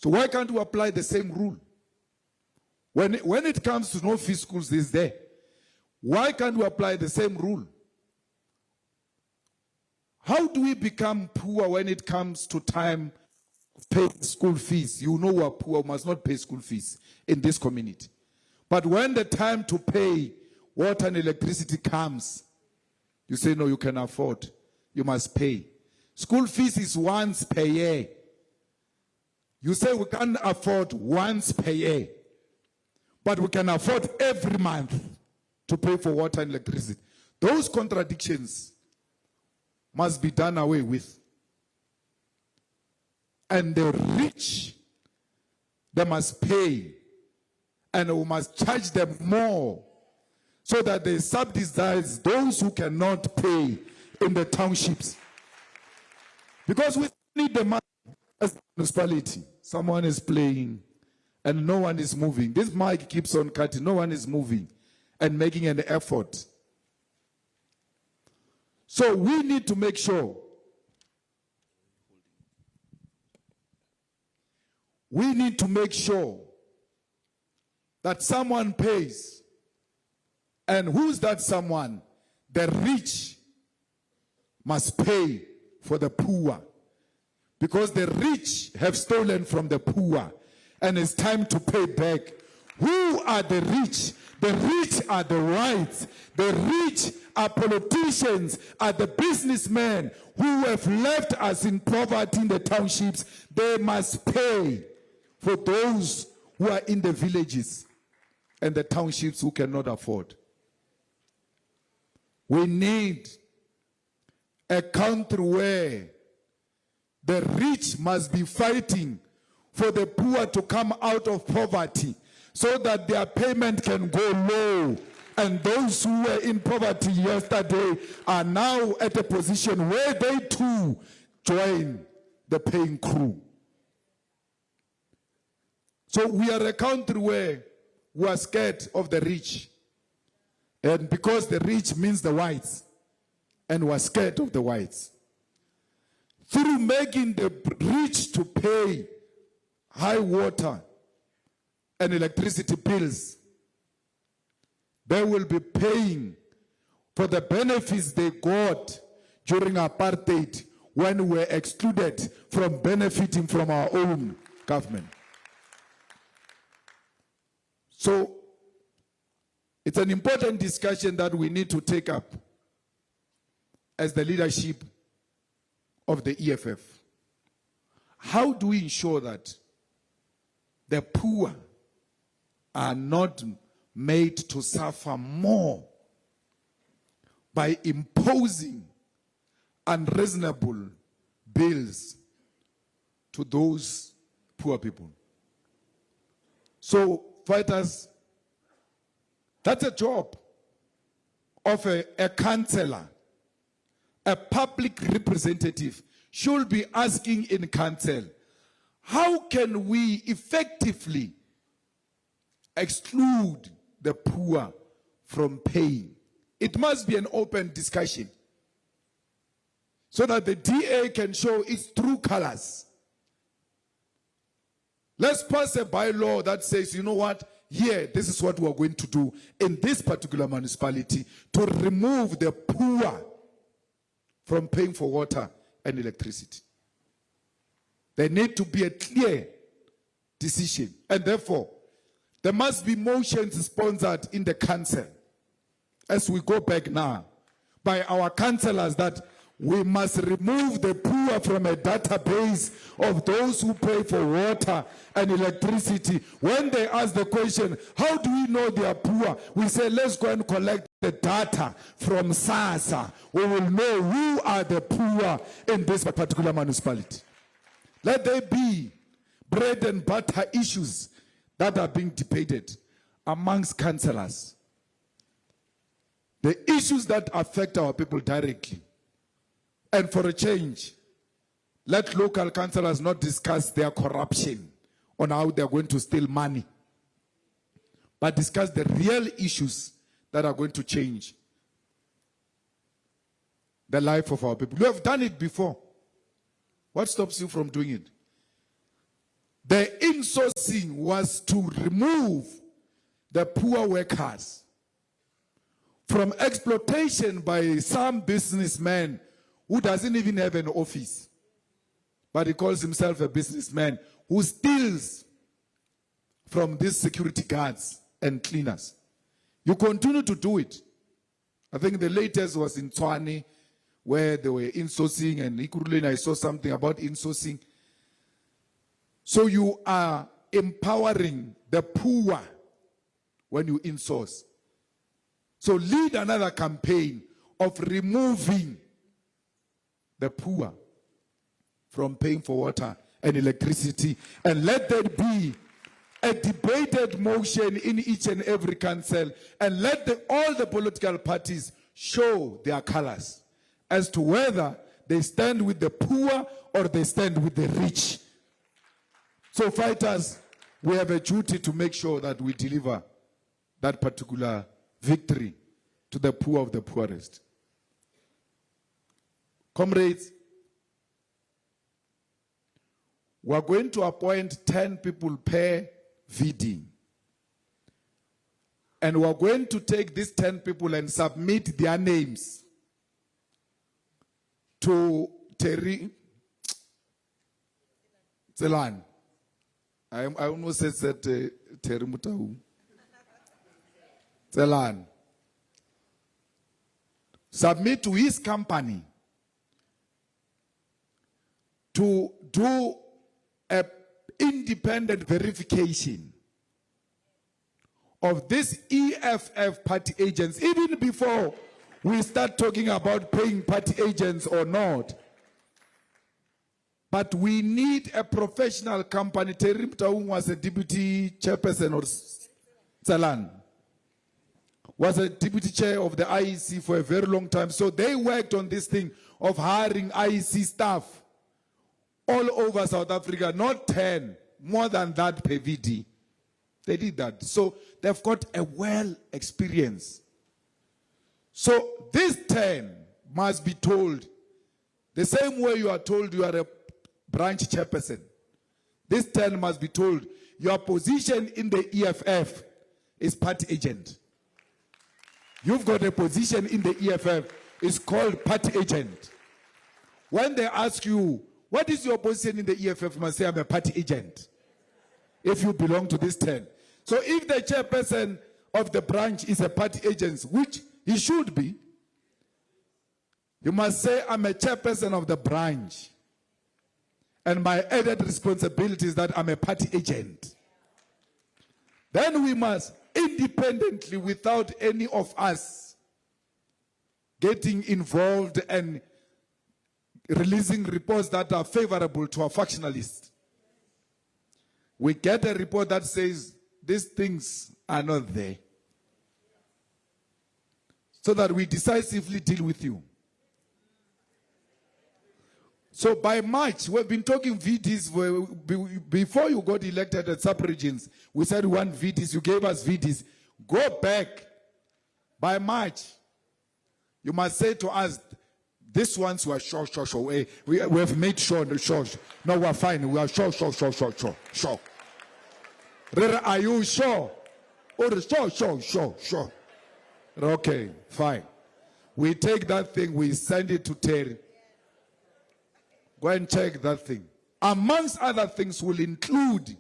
So why can't we apply the same rule? When it comes to no-fee schools is there, why can't we apply the same rule? How do we become poor when it comes to time of paying school fees? You know we are poor, we must not pay school fees in this community. But when the time to pay water and electricity comes, you say, no, you can afford. You must pay. School fees is once per year. You say we can't afford once per year, but we can afford every month to pay for water and electricity. Those contradictions must be done away with. And the rich, they must pay, and we must charge them more so that they subsidize those who cannot pay in the townships. Because we need the money as a municipality. Someone is playing and no one is moving. This mic keeps on cutting. No one is moving and making an effort. So we need to make sure that someone pays. And who's that someone? The rich must pay for the poor. Because the rich have stolen from the poor. And it's time to pay back. Who are the rich? The rich are the whites. The rich are politicians, are the businessmen who have left us in poverty in the townships. They must pay for those who are in the villages and the townships who cannot afford. We need a country where the rich must be fighting for the poor to come out of poverty so that their payment can go low. And those who were in poverty yesterday are now at a position where they too join the paying crew. So we are a country where we are scared of the rich. And because the rich means the whites, and we are scared of the whites. Through making the rich to pay high water and electricity bills, they will be paying for the benefits they got during apartheid when we were excluded from benefiting from our own government. So it's an important discussion that we need to take up as the leadership of the EFF. How do we ensure that the poor are not made to suffer more by imposing unreasonable bills to those poor people? So, fighters, that's a job of a councillor. A public representative should be asking in council, how can we effectively exclude the poor from paying? It must be an open discussion so that the DA can show its true colors. Let's pass a bylaw that says, you know what, here, this is what we're going to do in this particular municipality to remove the poor from paying for water and electricity. There need to be a clear decision. And therefore, there must be motions sponsored in the council, as we go back now, by our councillors that we must remove the poor from a database of those who pay for water and electricity. When they ask the question, how do we know they are poor? We say, let's go and collect the data from SASA. We will know who are the poor in this particular municipality. Let there be bread and butter issues that are being debated amongst councillors. The issues that affect our people directly. And for a change, let local councillors not discuss their corruption on how they're going to steal money, but discuss the real issues that are going to change the life of our people. You have done it before. What stops you from doing it? The insourcing was to remove the poor workers from exploitation by some businessman who doesn't even have an office, but he calls himself a businessman who steals from these security guards and cleaners. You continue to do it. I think the latest was in Tshwane, where they were insourcing, and Ikuruleni, I saw something about insourcing. So you are empowering the poor when you insource. So lead another campaign of removing the poor from paying for water and electricity, and let there be a debated motion in each and every council, and let all the political parties show their colors as to whether they stand with the poor or they stand with the rich. So fighters, we have a duty to make sure that we deliver that particular victory to the poor of the poorest. Comrades, we are going to appoint 10 people per VD. And we are going to take these 10 people and submit their names to Terry Zelan. I almost said that Terry Mutau. Zelan. Submit to his company to do an independent verification of this EFF party agents, even before we start talking about paying party agents or not. But we need a professional company. Terry Mtaung was a deputy chairperson, or Tsalan was a deputy chair of the IEC for a very long time. So they worked on this thing of hiring IEC staff all over South Africa, not 10, more than that per VD. They did that. So they've got a well experience. So these 10 must be told the same way you are told you are a branch chairperson. This 10 must be told your position in the EFF is party agent. You've got a position in the EFF, it's called party agent. When they ask you, what is your position in the EFF, you must say, I'm a party agent, if you belong to this 10. So if the chairperson of the branch is a party agent, which he should be, you must say, I'm a chairperson of the branch. And my added responsibility is that I'm a party agent. Then we must, independently, without any of us getting involved and releasing reports that are favorable to our factionalists, we get a report that says these things are not there, so that we decisively deal with you. So by March, we've been talking VDs. Before you got elected at sub-regions, we said we want VDs. You gave us VDs. Go back. By March, you must say to us, these ones were sure. We have made sure. No, we're fine. We are sure. Are you sure? Oh, sure. Okay, fine. We take that thing, we send it to Terry. Go and check that thing. Amongst other things will include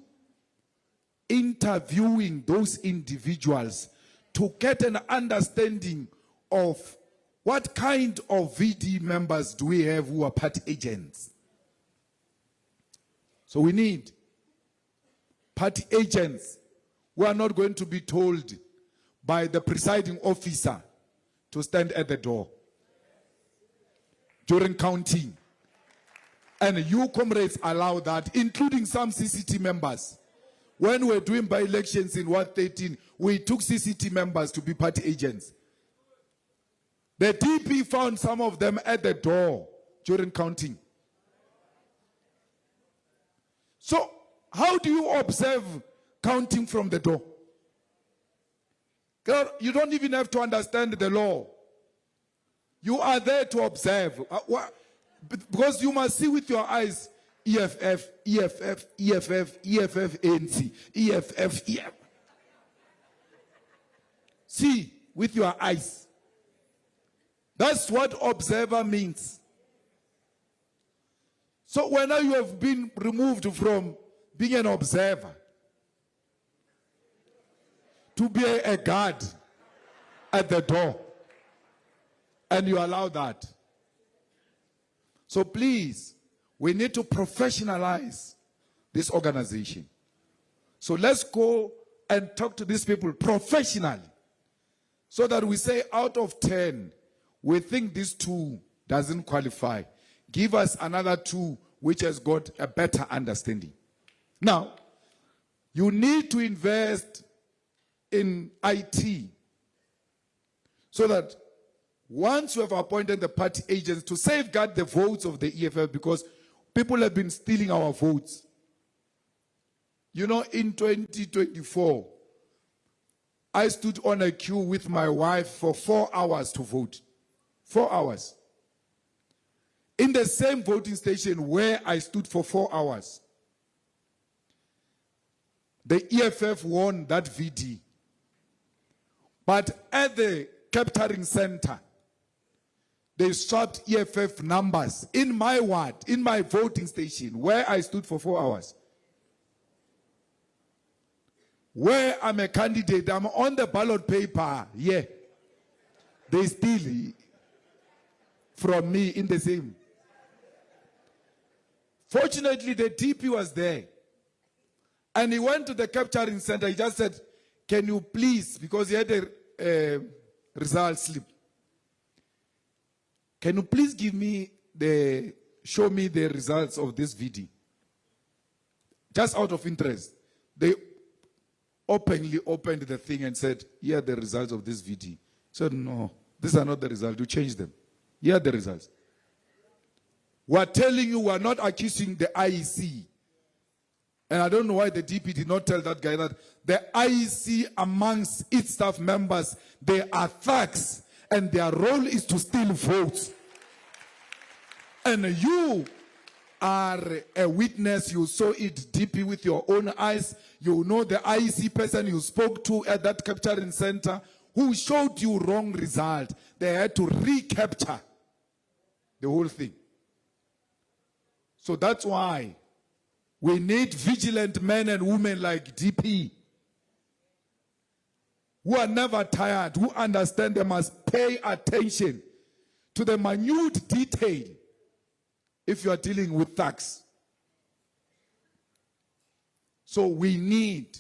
interviewing those individuals to get an understanding of what kind of VD members do we have who are party agents. So we need party agents who are not going to be told by the presiding officer to stand at the door during counting. And you, comrades, allow that, including some CCT members. When we were doing by-elections in 113, we took CCT members to be party agents. The DP found some of them at the door during counting. So, how do you observe counting from the door? Girl, you don't even have to understand the law. You are there to observe. Because you must see with your eyes, EFF, EFF, EFF, EFF, ANC, EFF, EFF. See with your eyes. That's what observer means. So when you have been removed from being an observer to be a guard at the door, and you allow that. So please, we need to professionalize this organization. So let's go and talk to these people professionally, so that we say out of 10, we think this 2 doesn't qualify. Give us another 2 which has got a better understanding. Now, you need to invest in IT so that once you have appointed the party agents to safeguard the votes of the EFF, because people have been stealing our votes. You know, in 2024, I stood on a queue with my wife for 4 hours to vote. 4 hours. In the same voting station where I stood for 4 hours, the EFF won that VD. But at the capturing center, they swapped EFF numbers in my ward, in my voting station, where I stood for 4 hours. Where I'm a candidate, I'm on the ballot paper, yeah. They steal from me in the same. Fortunately, the DP was there. And he went to the capturing center. He just said, can you please, because he had a result slip. Can you please show me the results of this VD? Just out of interest. They openly opened the thing and said, here are the results of this VD. I said, no, these are not the results. You change them. Here are the results. We're telling you, we're not accusing the IEC. And I don't know why the DP did not tell that guy that the IEC amongst its staff members, they are thugs and their role is to steal votes. And you are a witness. You saw it, DP, with your own eyes. You know the IEC person you spoke to at that capturing center who showed you wrong result. They had to recapture the whole thing. So that's why we need vigilant men and women like DP who are never tired, who understand they must pay attention to the minute detail if you are dealing with thugs. So we need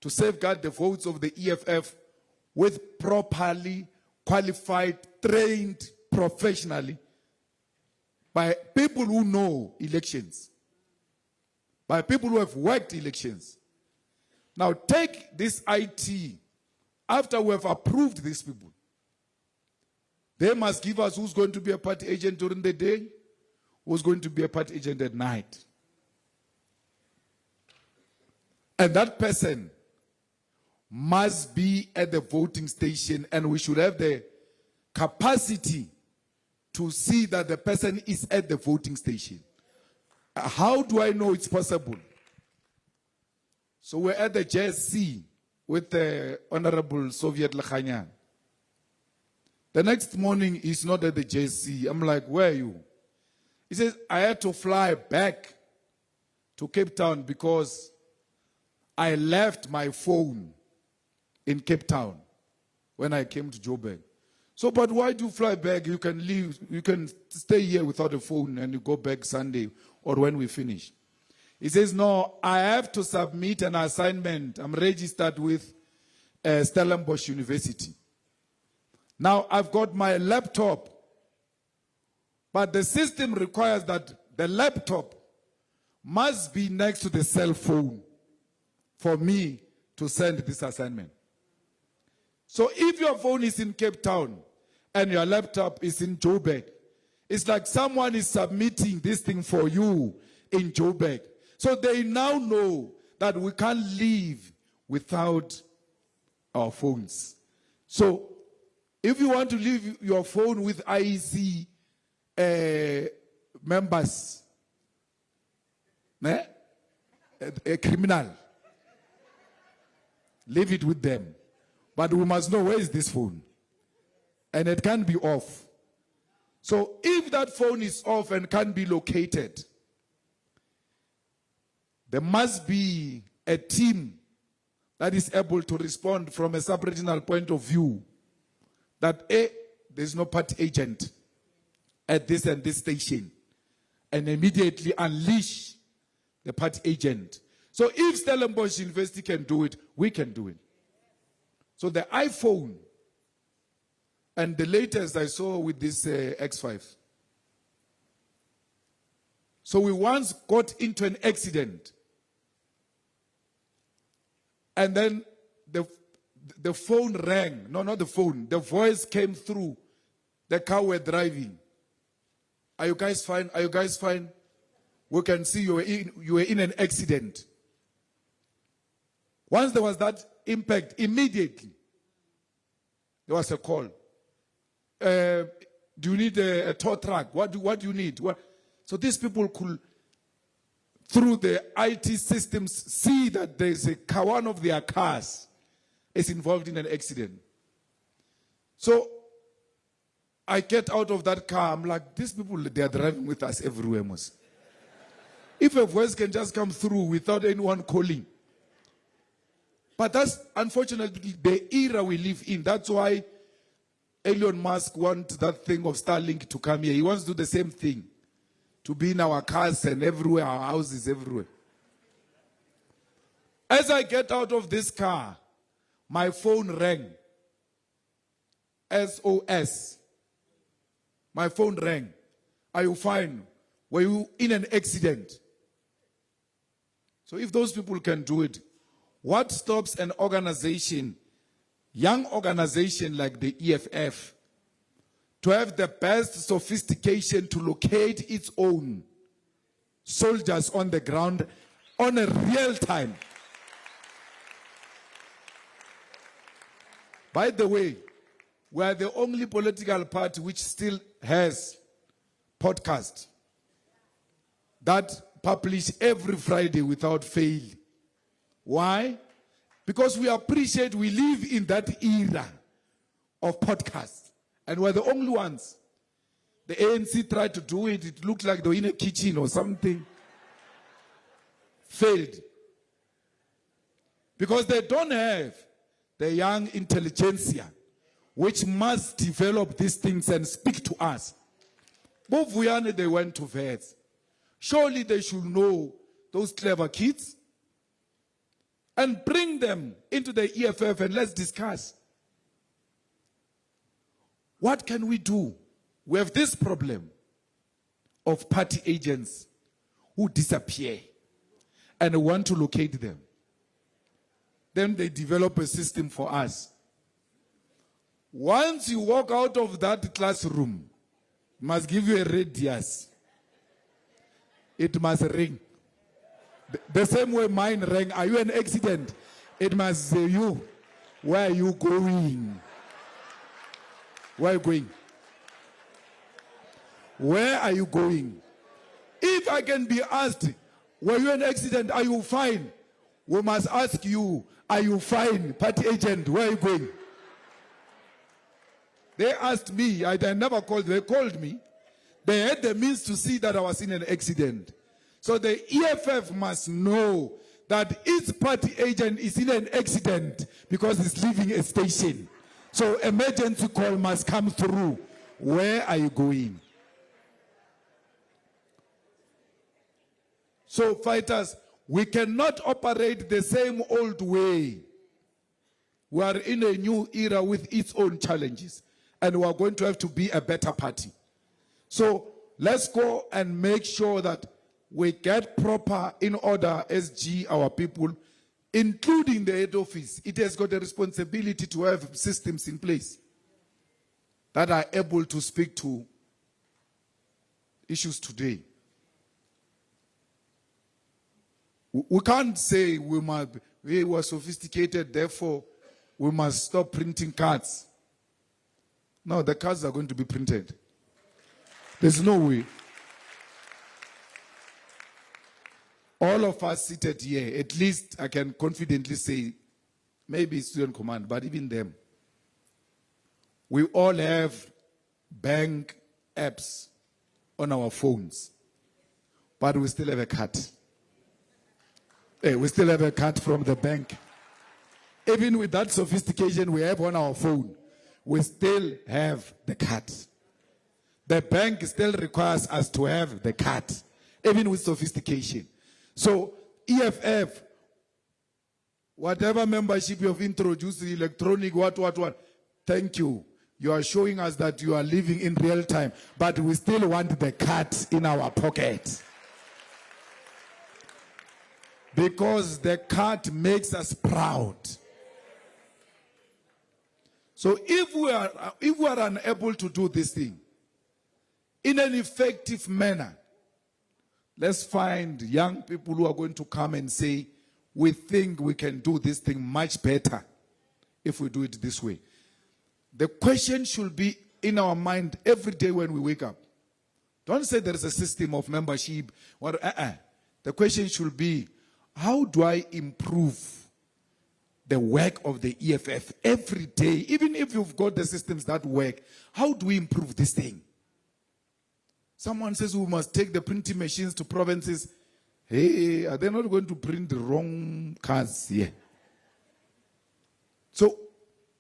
to safeguard the votes of the EFF with properly qualified, trained professionally by people who know elections, by people who have worked elections. Now take this IT, after we have approved these people, they must give us who's going to be a party agent during the day, who's going to be a party agent at night. And that person must be at the voting station, and we should have the capacity to see that the person is at the voting station. How do I know it's possible? So we're at the JSC with the Honorable Soviet Lekhanyan. The next morning, he's not at the JSC. I'm like, where are you? He says, I had to fly back to Cape Town because I left my phone in Cape Town when I came to Joburg. So, but why do you fly back? You can leave, you can stay here without a phone and you go back Sunday or when we finish. He says, no, I have to submit an assignment. I'm registered with Stellenbosch University. Now, I've got my laptop, but the system requires that the laptop must be next to the cell phone for me to send this assignment. So if your phone is in Cape Town and your laptop is in Joburg, it's like someone is submitting this thing for you in Joburg. So they now know that we can't live without our phones. So if you want to leave your phone with IEC members, a criminal. Leave it with them. But we must know, where is this phone? And it can't be off. So if that phone is off and can't be located, there must be a team that is able to respond from a sub-regional point of view that there's no party agent at this and this station, and immediately unleash the party agent. So if Stellenbosch University can do it, we can do it. So the iPhone, and the latest I saw with this X5. So we once got into an accident, and then the phone rang. No, not the phone. The voice came through the car we're driving. Are you guys fine? Are you guys fine? We can see you were in an accident. Once there was that impact, immediately there was a call. Do you need a tow truck? What do you need? So these people could, through the IT systems, see that there's a car, one of their cars is involved in an accident. So I get out of that car, I'm like, these people, they are driving with us everywhere, Mos. If a voice can just come through without anyone calling. But that's unfortunately the era we live in. That's why Elon Musk wants that thing of Starlink to come here. He wants to do the same thing. To be in our cars and everywhere, our houses everywhere. As I get out of this car, my phone rang. SOS. My phone rang. Are you fine? Were you in an accident? So if those people can do it, what stops an organization, young organization like the EFF, to have the best sophistication to locate its own soldiers on the ground on a real time? By the way, we are the only political party which still has podcast that publish every Friday without fail. Why? Because we appreciate we live in that era of podcasts. And we're the only ones. The ANC tried to do it. It looked like they were in a kitchen or something. Failed. Because they don't have the young intelligentsia which must develop these things and speak to us. Both Vuyane, they went to vets. Surely they should know those clever kids and bring them into the EFF and let's discuss. What can we do? We have this problem of party agents who disappear and we want to locate them. Then they develop a system for us. Once you walk out of that classroom, it must give you a radius. It must ring. The same way mine rang. Are you an accident? It must say you. Where are you going? Where are you going? Where are you going? If I can be asked, were you an accident? Are you fine? We must ask you, are you fine? Party agent, where are you going? They asked me, I never called, they called me. They had the means to see that I was in an accident. So the EFF must know that its party agent is in an accident because it's leaving a station. So emergency call must come through. Where are you going? So fighters, we cannot operate the same old way. We are in a new era with its own challenges. And we are going to have to be a better party. So let's go and make sure that we get proper in order SG, our people, including the head office. It has got a responsibility to have systems in place that are able to speak to issues today. We can't say we were sophisticated, therefore we must stop printing cards. No, the cards are going to be printed. There's no way. all of us seated here, at least I can confidently say, maybe student command, but even them, we all have bank apps on our phones, but we still have a card. We still have a card from the bank. Even with that sophistication we have on our phone, we still have the card. The bank still requires us to have the card, even with sophistication. So, EFF, whatever membership you have introduced, electronic, what, thank you. You are showing us that you are living in real time, but we still want the card in our pocket. Because the card makes us proud. So if we are unable to do this thing in an effective manner, let's find young people who are going to come and say, we think we can do this thing much better if we do it this way. The question should be in our mind every day when we wake up. Don't say there is a system of membership. The question should be, how do I improve the work of the EFF every day? Even if you've got the systems that work, how do we improve this thing? Someone says we must take the printing machines to provinces. Hey, are they not going to print the wrong cards here? So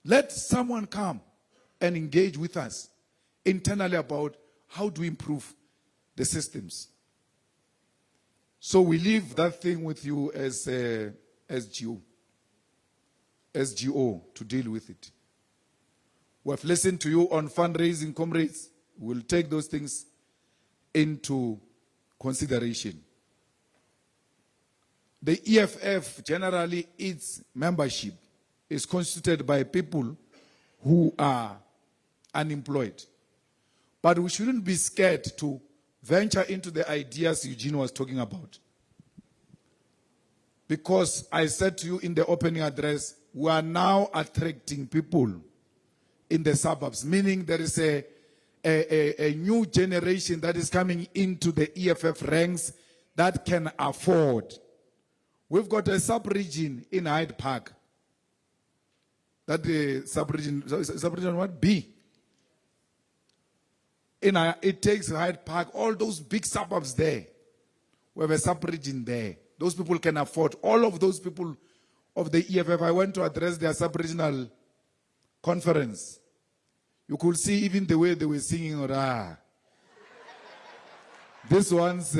let someone come and engage with us internally about how to improve the systems. So we leave that thing with you as SGO to deal with it. We have listened to you on fundraising, comrades. We'll take those things into consideration. The EFF, generally, its membership is constituted by people who are unemployed. But we shouldn't be scared to venture into the ideas Eugene was talking about. Because I said to you in the opening address, we are now attracting people in the suburbs, meaning there is a new generation that is coming into the EFF ranks that can afford. We've got a sub-region in Hyde Park. That the sub-region what? B. It takes Hyde Park, all those big suburbs there. We have a sub-region there. Those people can afford. All of those people of the EFF, I went to address their sub-regional conference. You could see even the way they were singing, this one's,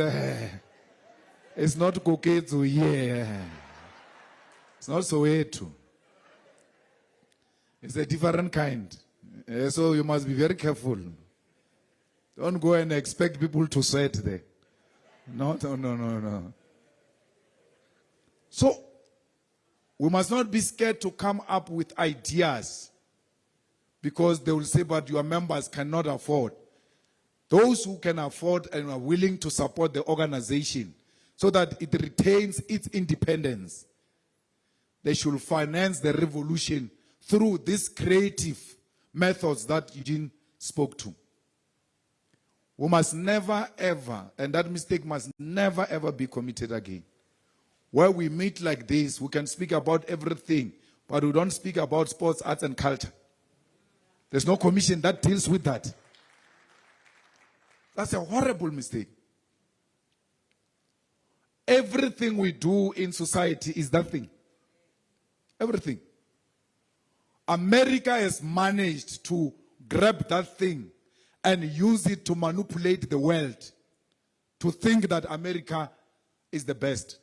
it's not Koketsu, yeah. It's not Soweto. It's a different kind. So you must be very careful. Don't go and expect people to sweat there. No. So, we must not be scared to come up with ideas, because they will say, but your members cannot afford. Those who can afford and are willing to support the organization so that it retains its independence, they should finance the revolution through these creative methods that Eugene spoke to. We must never ever, and that mistake must never ever be committed again. Where we meet like this, we can speak about everything, but we don't speak about sports, arts, and culture. There's no commission that deals with that. That's a horrible mistake. Everything we do in society is that thing. Everything. America has managed to grab that thing and use it to manipulate the world to think that America is the best.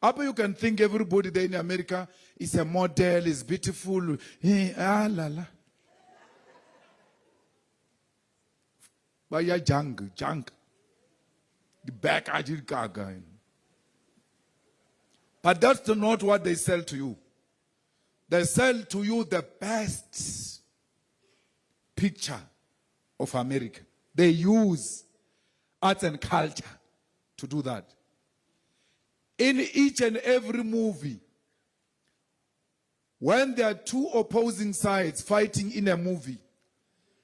Up you can think everybody there in America is a model, is beautiful. But you're junk. The back guy. But that's not what they sell to you. They sell to you the best picture of America. They use arts and culture to do that. In each and every movie, when there are two opposing sides fighting in a movie,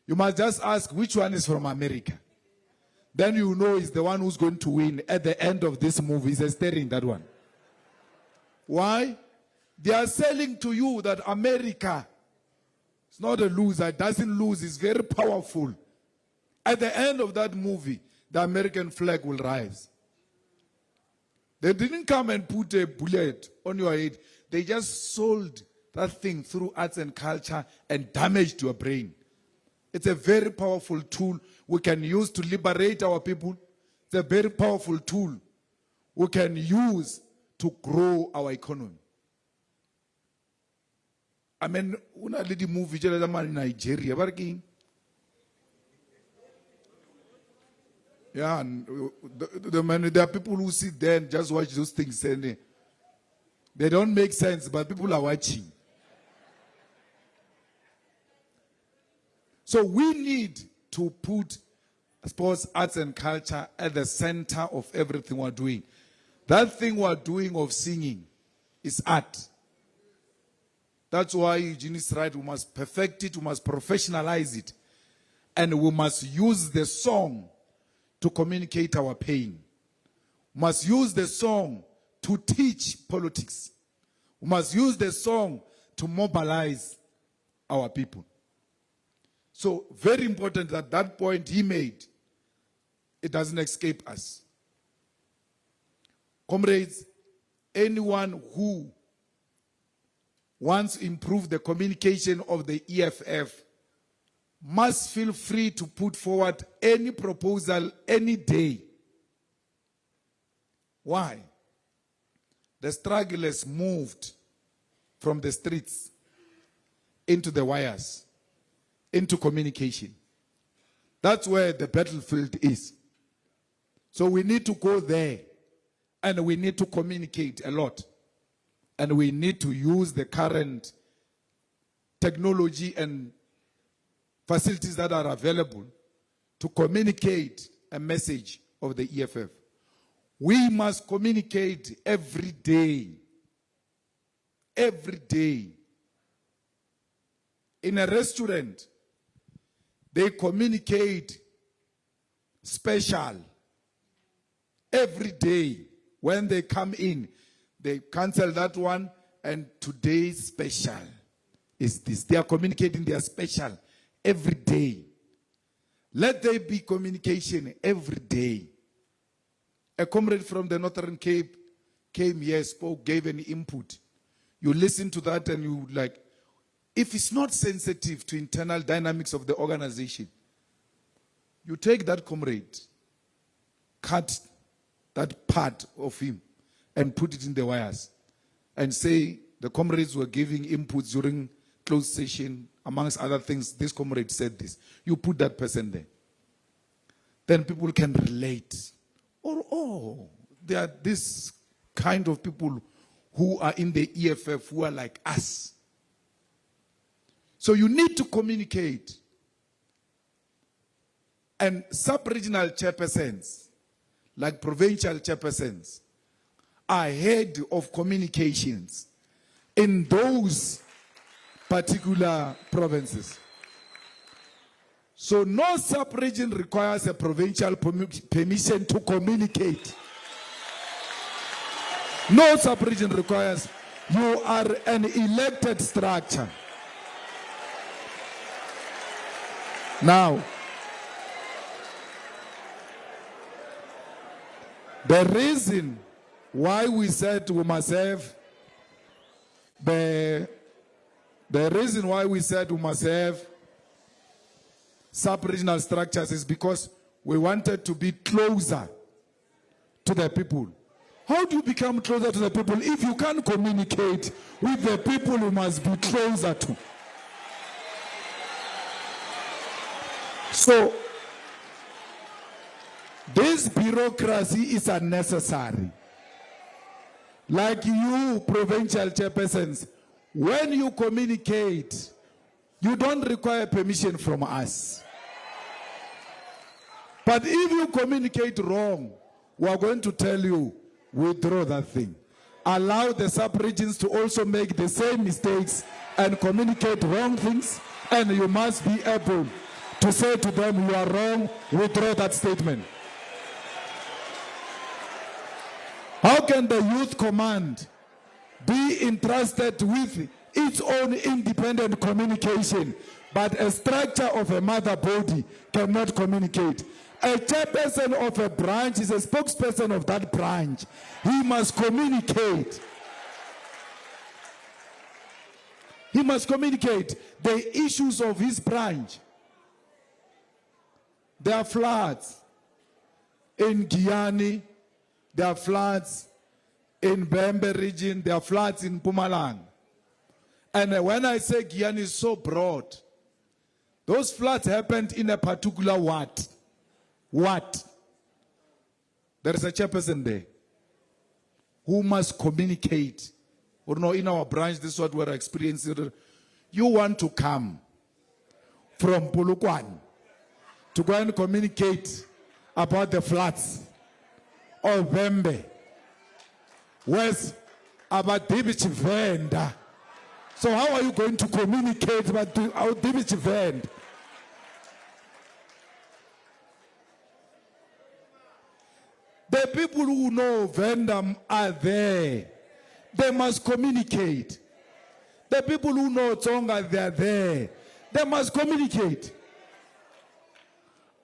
you must just ask which one is from America. then you know he's the one who's going to win at the end of this movie. He's steering that one. Why? They are selling to you that America is not a loser. It doesn't lose. It's very powerful. At the end of that movie, the American flag will rise. They didn't come and put a bullet on your head. They just sold that thing through arts and culture and damaged your brain. It's a very powerful tool we can use to liberate our people. It's a very powerful tool we can use to grow our economy. I mean, una le di movie jela man in Nigeria, barking. Yeah, and there are people who sit there and just watch those things and they don't make sense, but people are watching. So we need to put sports, arts, and culture at the center of everything we're doing. That thing we're doing of singing is art. That's why Eugene is right. We must perfect it, we must professionalize it, and we must use the song to communicate our pain. We must use the song to teach politics. We must use the song to mobilize our people. So, very important that point he made, it doesn't escape us. Comrades, anyone who wants to improve the communication of the EFF must feel free to put forward any proposal any day. Why? The struggle has moved from the streets into the wires, into communication. That's where the battlefield is. So we need to go there, and we need to communicate a lot. And we need to use the current technology and facilities that are available to communicate a message of the EFF. We must communicate every day. Every day. In a restaurant, they communicate special. Every day. When they come in, they cancel that one, and today's special is this. They are communicating their special every day. Let there be communication every day. A comrade from the Northern Cape came here, spoke, gave an input. You listen to that and you like, if it's not sensitive to internal dynamics of the organization, you take that comrade, cut that part of him, and put it in the wires, and say the comrades were giving inputs during closed session, amongst other things, this comrade said this. You put that person there. Then people can relate. Or, oh, there are this kind of people who are in the EFF who are like us. So you need to communicate. And sub-regional chairpersons, like provincial chairpersons, are head of communications in those particular provinces. So no sub-region requires a provincial permission to communicate. No sub-region requires. You are an elected structure. Now, the reason why we said we must have the reason why we said we must have sub-regional structures is because we wanted to be closer to the people. How do you become closer to the people? If you can't communicate with the people you must be closer to. So, this bureaucracy is unnecessary. Like you, provincial chairpersons, when you communicate, you don't require permission from us. But if you communicate wrong, we are going to tell you, withdraw that thing. Allow the sub-regions to also make the same mistakes and communicate wrong things, and you must be able to say to them, you are wrong, withdraw that statement. How can the youth command be entrusted with its own independent communication, but a structure of a mother body cannot communicate? A chairperson of a branch is a spokesperson of that branch. He must communicate. He must communicate the issues of his branch. There are floods in Giyani, there are floods in Bembe region, there are floods in Mpumalanga. And when I say Giyani is so broad, those floods happened in a particular what? What? There is a chairperson there who must communicate. Or no, in our branch, this is what we're experiencing. You want to come from Polokwane to go and communicate about the floods of Bembe. Where's about Dibich Venda? So how are you going to communicate about our Dibich Venda? The people who know Vendam are there. They must communicate. The people who know Tsonga, they are there. They must communicate.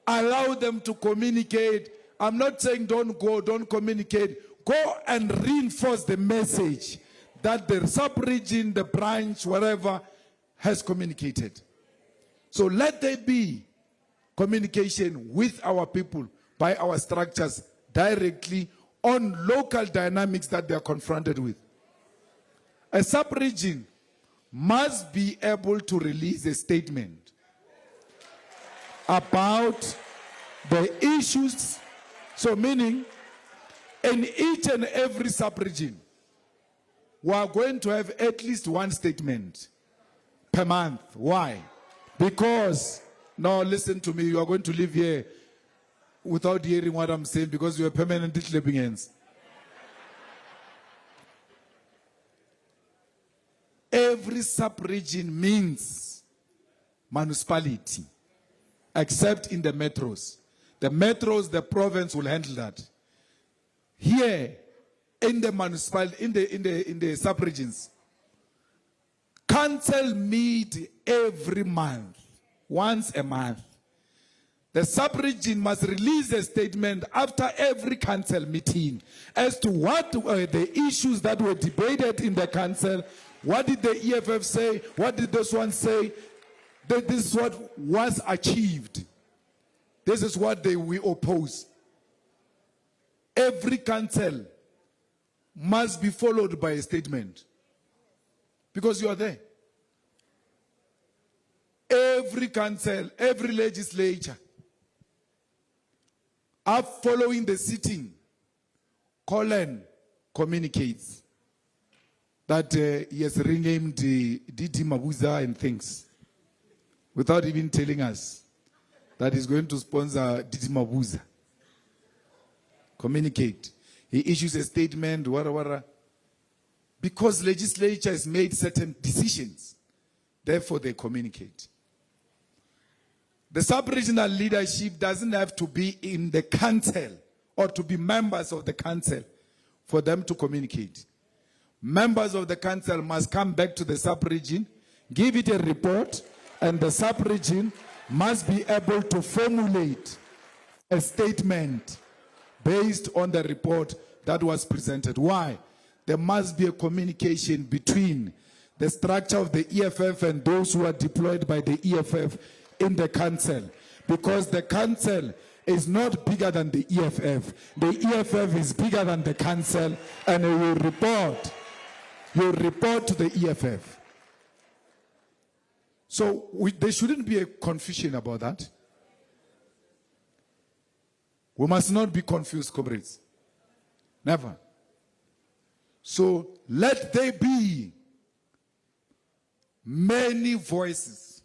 Allow them to communicate. I'm not saying don't go, don't communicate. Go and reinforce the message that the sub-region, the branch, whatever, has communicated. So let there be communication with our people by our structures directly on local dynamics that they are confronted with. A sub-region must be able to release a statement about the issues. So meaning, in each and every sub-region, we are going to have at least one statement per month. Why? Because, now listen to me, you are going to live here without hearing what I'm saying because you are permanently clapping hands. Every sub-region means municipality, except in the metros. The metros, the province will handle that. Here, in the municipality, in the sub-regions, council meet every month, once a month. The sub-region must release a statement after every council meeting as to what were the issues that were debated in the council. What did the EFF say? What did this one say? This is what was achieved. This is what we oppose. Every council must be followed by a statement. Because you are there. Every council, every legislature are following the sitting. Colin communicates that he has renamed Didi Mabuza and things without even telling us that he's going to sponsor Didi Mabuza. Communicate. He issues a statement, because legislature has made certain decisions. Therefore, they communicate. The sub-regional leadership doesn't have to be in the council or to be members of the council for them to communicate. Members of the council must come back to the sub-region, give it a report, and the sub-region must be able to formulate a statement based on the report that was presented. Why? There must be a communication between the structure of the EFF and those who are deployed by the EFF in the council. Because the council is not bigger than the EFF. The EFF is bigger than the council, and it will report. You report to the EFF. So there shouldn't be a confusion about that. We must not be confused, comrades. Never. So let there be many voices,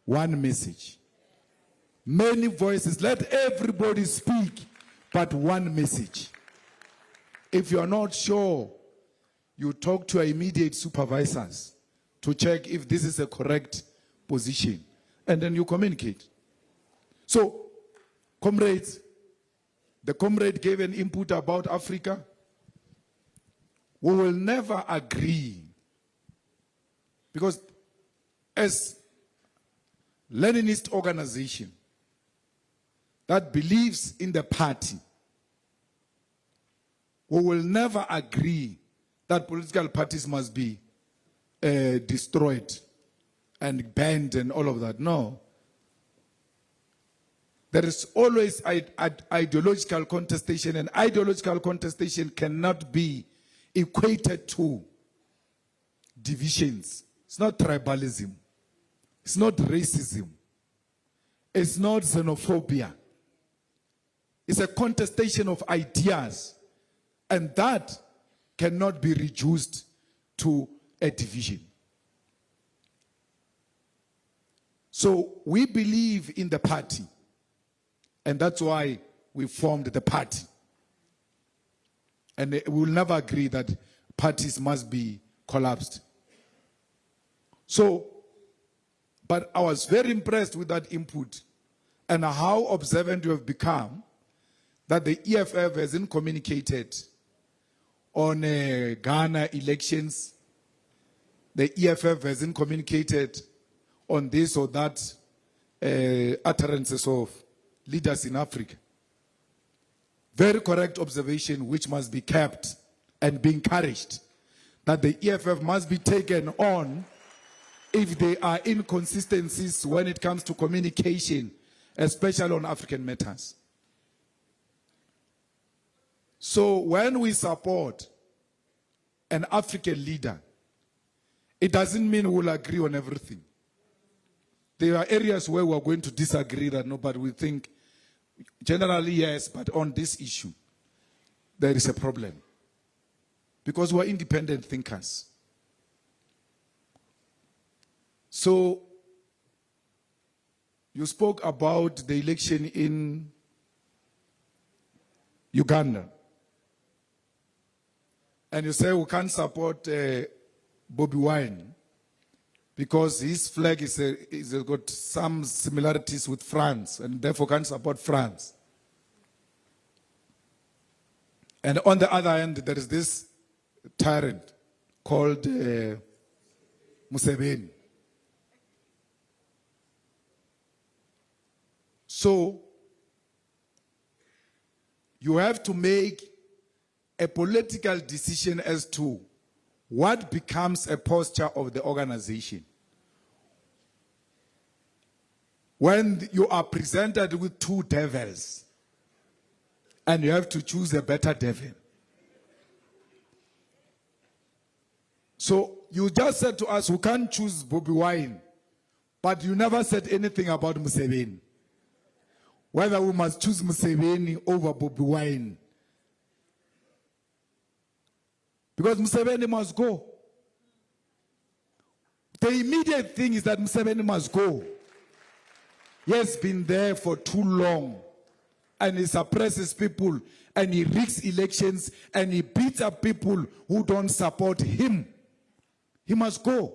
one message. Many voices. Let everybody speak, but one message. If you are not sure, you talk to your immediate supervisors to check if this is a correct position. And then you communicate. So, comrades, the comrade gave an input about Africa. we will never agree, because as Leninist organization that believes in the party, we will never agree that political parties must be destroyed and banned and all of that. No. There is always ideological contestation, and ideological contestation cannot be equated to divisions. It's not tribalism. It's not racism. It's not xenophobia. It's a contestation of ideas, and that cannot be reduced to a division. So we believe in the party, and that's why we formed the party. And we will never agree that parties must be collapsed. So, but I was very impressed with that input and how observant you have become that the EFF hasn't communicated on Ghana elections. The EFF hasn't communicated on this or that utterances of leaders in Africa. Very correct observation, which must be kept and be encouraged, that the EFF must be taken on if there are inconsistencies when it comes to communication, especially on African matters. So when we support an African leader, it doesn't mean we'll agree on everything. There are areas where we're going to disagree that nobody will think, generally yes, but on this issue, there is a problem. Because we're independent thinkers. So, you spoke about the election in Uganda. And you say we can't support Bobi Wine because his flag is got some similarities with France, and therefore can't support France. And on the other hand, there is this tyrant called Museveni. So, you have to make a political decision as to what becomes a posture of the organization. When you are presented with two devils, and you have to choose a better devil. So you just said to us, we can't choose Bobi Wine, but you never said anything about Museveni. Whether we must choose Museveni over Bobi Wine. Because Museveni must go. The immediate thing is that Museveni must go. He has been there for too long. And he suppresses people. And he rigs elections. And he beats up people who don't support him. He must go.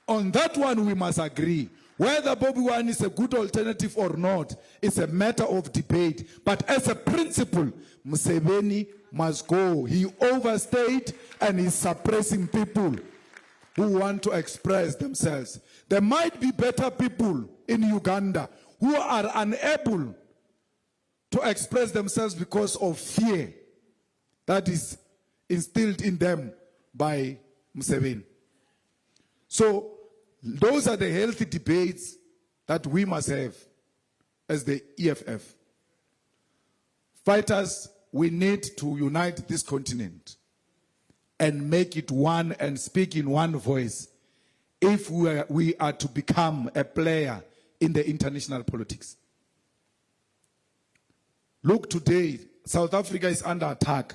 On that one we must agree. Whether Bobi Wine is a good alternative or not is a matter of debate. But as a principle, Museveni must go. He overstayed and is suppressing people who want to express themselves. There might be better people in Uganda who are unable to express themselves because of fear that is instilled in them by Museveni. So, those are the healthy debates that we must have as the EFF. Fighters, we need to unite this continent and make it one and speak in one voice if we are to become a player in the international politics. Look, today, South Africa is under attack.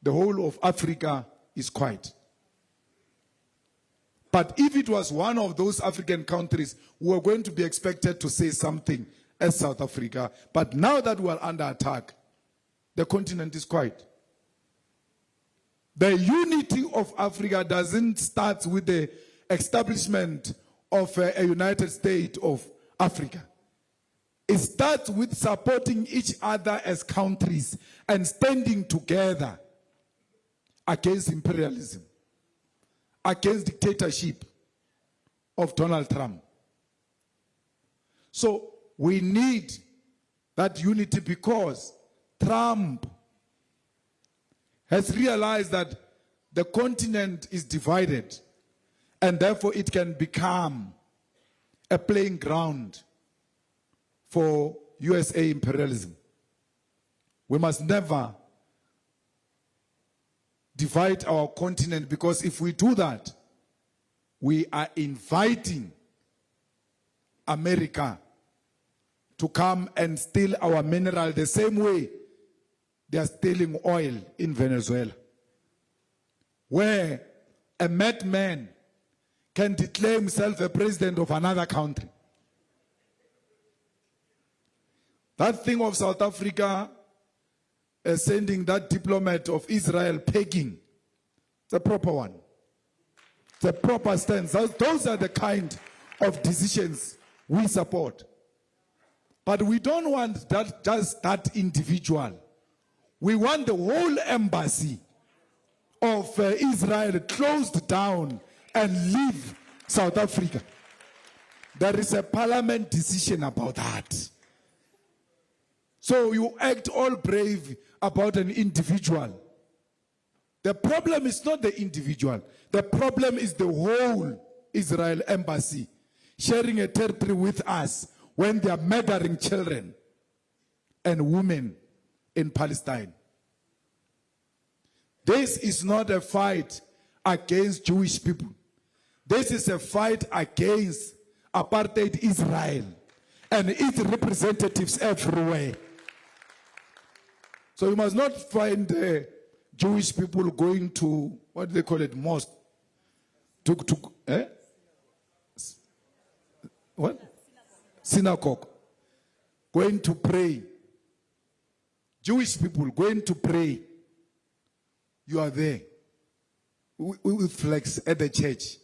The whole of Africa is quiet. But if it was one of those African countries, we were going to be expected to say something as South Africa. But now that we are under attack, the continent is quiet. The unity of Africa doesn't start with the establishment of a United States of Africa. It starts with supporting each other as countries and standing together against imperialism, against dictatorship of Donald Trump. So we need that unity because Trump has realized that the continent is divided and therefore it can become a playing ground for USA imperialism. We must never divide our continent, because if we do that, we are inviting America to come and steal our mineral the same way they are stealing oil in Venezuela, where a madman can declare himself a president of another country. That thing of South Africa sending that diplomat of Israel pegging, it's a proper one. It's a proper stance. Those are the kind of decisions we support. But we don't want that, just that individual. We want the whole embassy of Israel closed down and leave South Africa. There is a parliament decision about that. So you act all brave about an individual. The problem is not the individual. The problem is the whole Israel embassy sharing a territory with us when they are murdering children and women in Palestine. This is not a fight against Jewish people. This is a fight against apartheid Israel and its representatives everywhere. So you must not find Jewish people going to, what do they call it, mosque? What? Synagogue. Going to pray. Jewish people going to pray. You are there. We will flex at the church.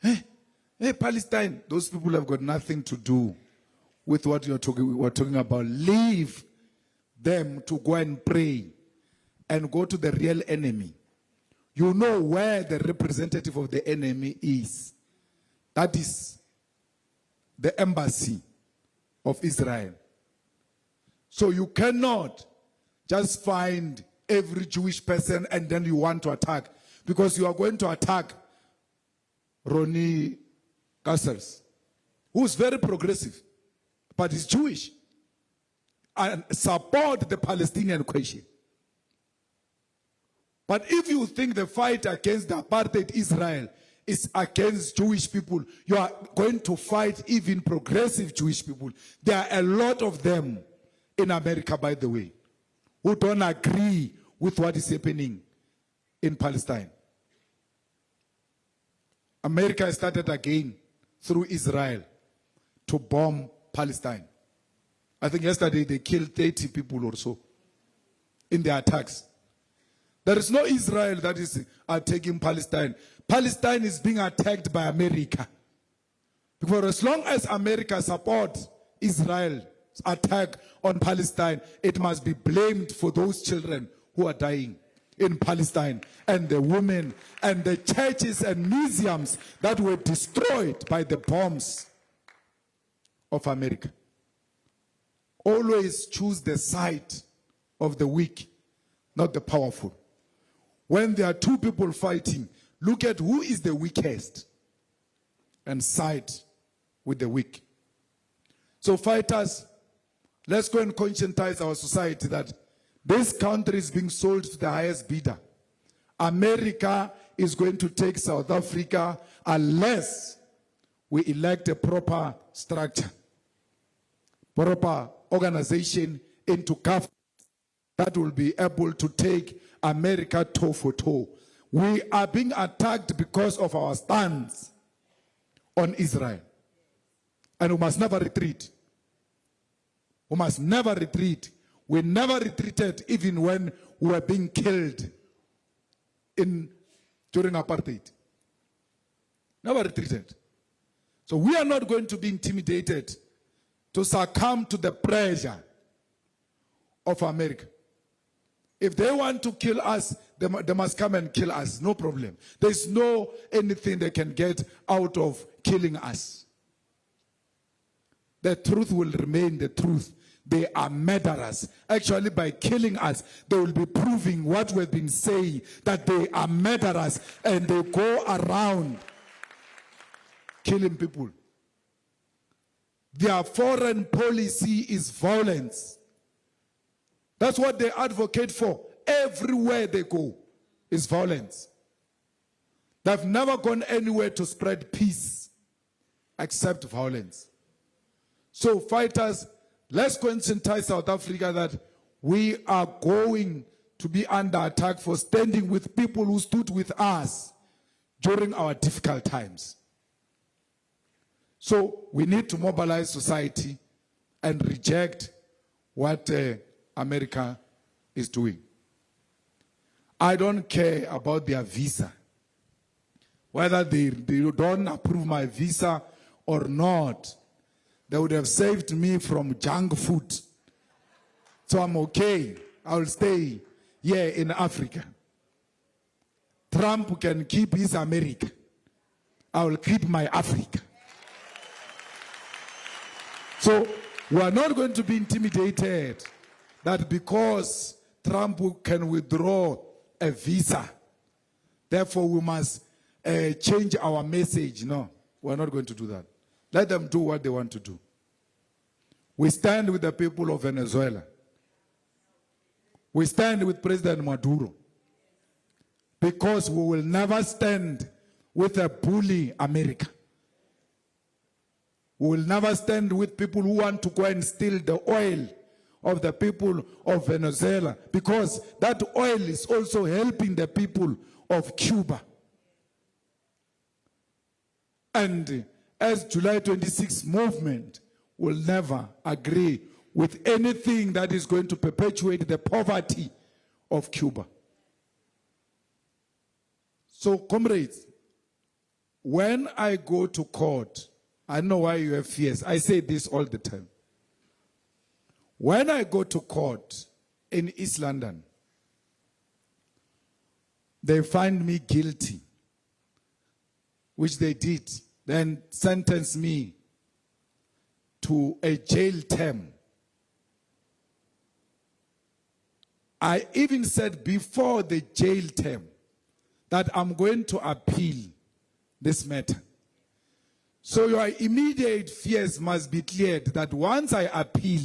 Hey, Palestine. Those people have got nothing to do with what we're talking about. Leave them to go and pray and go to the real enemy. You know where the representative of the enemy is. That is the embassy of Israel. So you cannot just find every Jewish person and then you want to attack, because you are going to attack Ronnie Cassels, who's very progressive, but he's Jewish, and support the Palestinian question. But if you think the fight against the apartheid Israel is against Jewish people, you are going to fight even progressive Jewish people. There are a lot of them in America, by the way, who don't agree with what is happening in Palestine. America started again through Israel to bomb Palestine. I think yesterday they killed 30 people or so in their attacks. There is no Israel that is attacking Palestine. Palestine is being attacked by America. Because as long as America supports Israel's attack on Palestine, it must be blamed for those children who are dying in Palestine, and the women, and the churches and museums that were destroyed by the bombs of America. Always choose the side of the weak, not the powerful. When there are two people fighting, look at who is the weakest and side with the weak. So fighters, let's go and conscientize our society that this country is being sold to the highest bidder. America is going to take South Africa unless we elect a proper structure, proper organization into government that will be able to take America toe for toe. We are being attacked because of our stance on Israel. And we must never retreat. We must never retreat. We never retreated even when we were being killed during apartheid. Never retreated. So we are not going to be intimidated to succumb to the pressure of America. If they want to kill us, they must come and kill us. No problem. There's no anything they can get out of killing us. The truth will remain the truth. They are murderers. Actually, by killing us, they will be proving what we've been saying, that they are murderers, and they go around killing people. Their foreign policy is violence. That's what they advocate for. Everywhere they go is violence. They've never gone anywhere to spread peace except violence. So fighters, let's conscientize South Africa that we are going to be under attack for standing with people who stood with us during our difficult times. So we need to mobilize society and reject what America is doing. I don't care about their visa. Whether they don't approve my visa or not, they would have saved me from junk food. So I'm okay. I'll stay here in Africa. Trump can keep his America. I will keep my Africa. So we are not going to be intimidated that because Trump can withdraw a visa, therefore we must change our message. No, we're not going to do that. Let them do what they want to do. We stand with the people of Venezuela. We stand with President Maduro because we will never stand with a bully America. We will never stand with people who want to go and steal the oil of the people of Venezuela, because that oil is also helping the people of Cuba. And as July 26 movement will never agree with anything that is going to perpetuate the poverty of Cuba. So, comrades, when I go to court, I know why you have fears. I say this all the time. When I go to court in East London, they find me guilty, which they did, then sentence me to a jail term. I even said before the jail term that I'm going to appeal this matter. So your immediate fears must be cleared that once I appeal,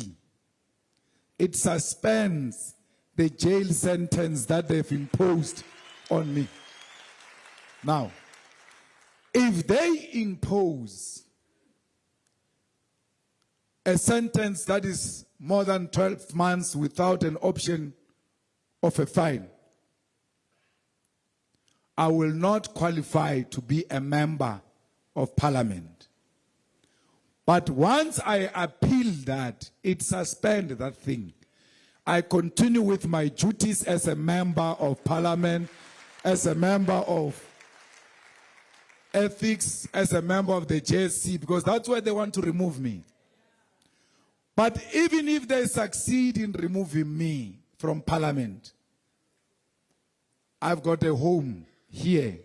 it suspends the jail sentence that they've imposed on me. Now, if they impose a sentence that is more than 12 months without an option of a fine, I will not qualify to be a member of parliament. But once I appeal that, it suspends that thing. I continue with my duties as a member of parliament, as a member of ethics, as a member of the JSC, because that's where they want to remove me. But even if they succeed in removing me from parliament, I've got a home here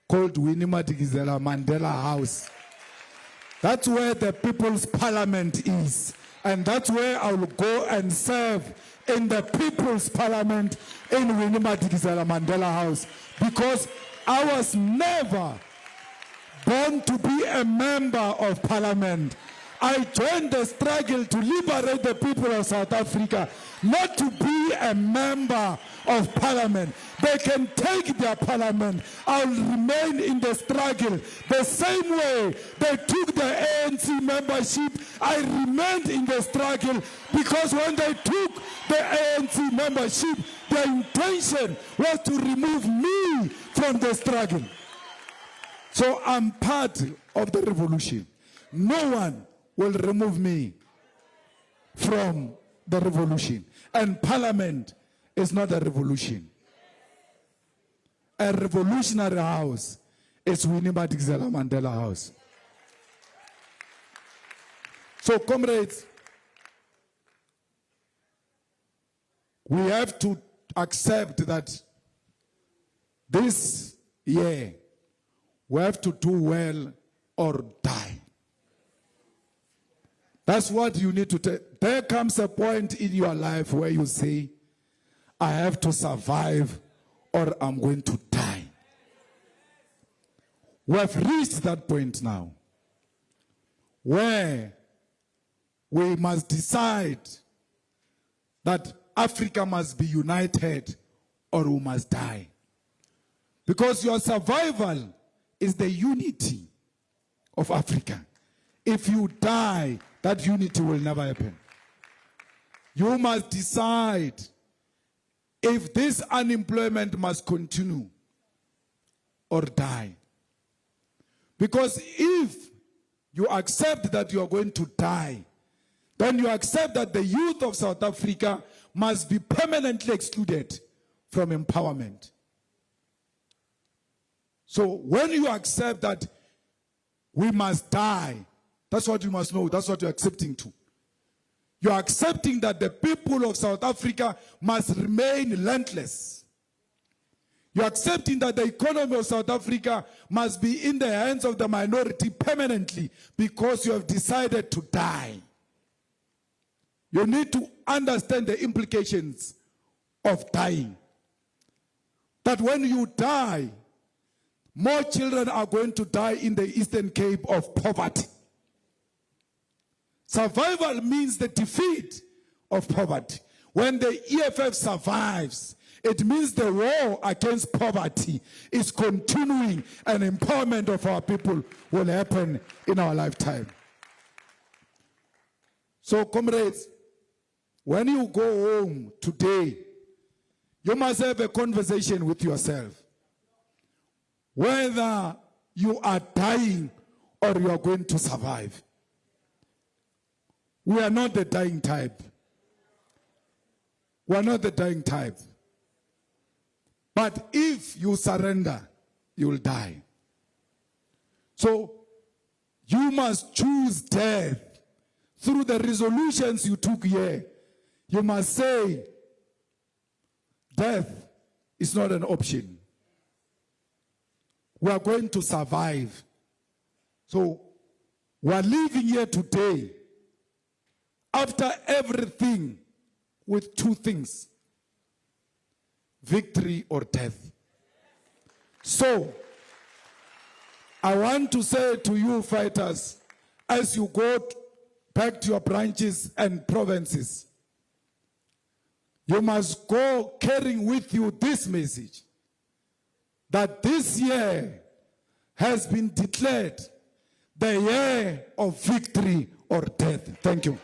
called Winnie-Madikizela Mandela House. That's where the People's Parliament is. And that's where I will go and serve in the People's Parliament in Winnie-Madikizela Mandela House. Because I was never born to be a member of Parliament. I joined the struggle to liberate the people of South Africa, not to be a member of Parliament. They can take their Parliament. I'll remain in the struggle. The same way they took the ANC membership, I remained in the struggle, because when they took the ANC membership, their intention was to remove me from the struggle. So I'm part of the revolution. No one will remove me from the revolution. And parliament is not a revolution. A revolutionary house is Winnie-Madikizela Mandela House. So, comrades, we have to accept that this year we have to do well or die. That's what you need to take. There comes a point in your life where you say, I have to survive or I'm going to die. We have reached that point now where we must decide that Africa must be united or we must die. Because your survival is the unity of Africa. If you die, that unity will never happen. You must decide if this unemployment must continue or die. Because if you accept that you are going to die, then you accept that the youth of South Africa must be permanently excluded from empowerment. So when you accept that we must die, that's what you must know, that's what you're accepting to. You're accepting that the people of South Africa must remain landless. You're accepting that the economy of South Africa must be in the hands of the minority permanently because you have decided to die. You need to understand the implications of dying. That when you die, more children are going to die in the Eastern Cape of poverty. Survival means the defeat of poverty. When the EFF survives, it means the war against poverty is continuing and empowerment of our people will happen in our lifetime. So, comrades, when you go home today, you must have a conversation with yourself. Whether you are dying or you are going to survive. We are not the dying type. We are not the dying type. But if you surrender, you will die. So, you must choose death through the resolutions you took here. You must say, death is not an option. We are going to survive. So, we are living here today after everything with two things: victory or death. So, I want to say to you fighters, as you go back to your branches and provinces, you must go carrying with you this message, that this year has been declared the year of victory or death. Thank you.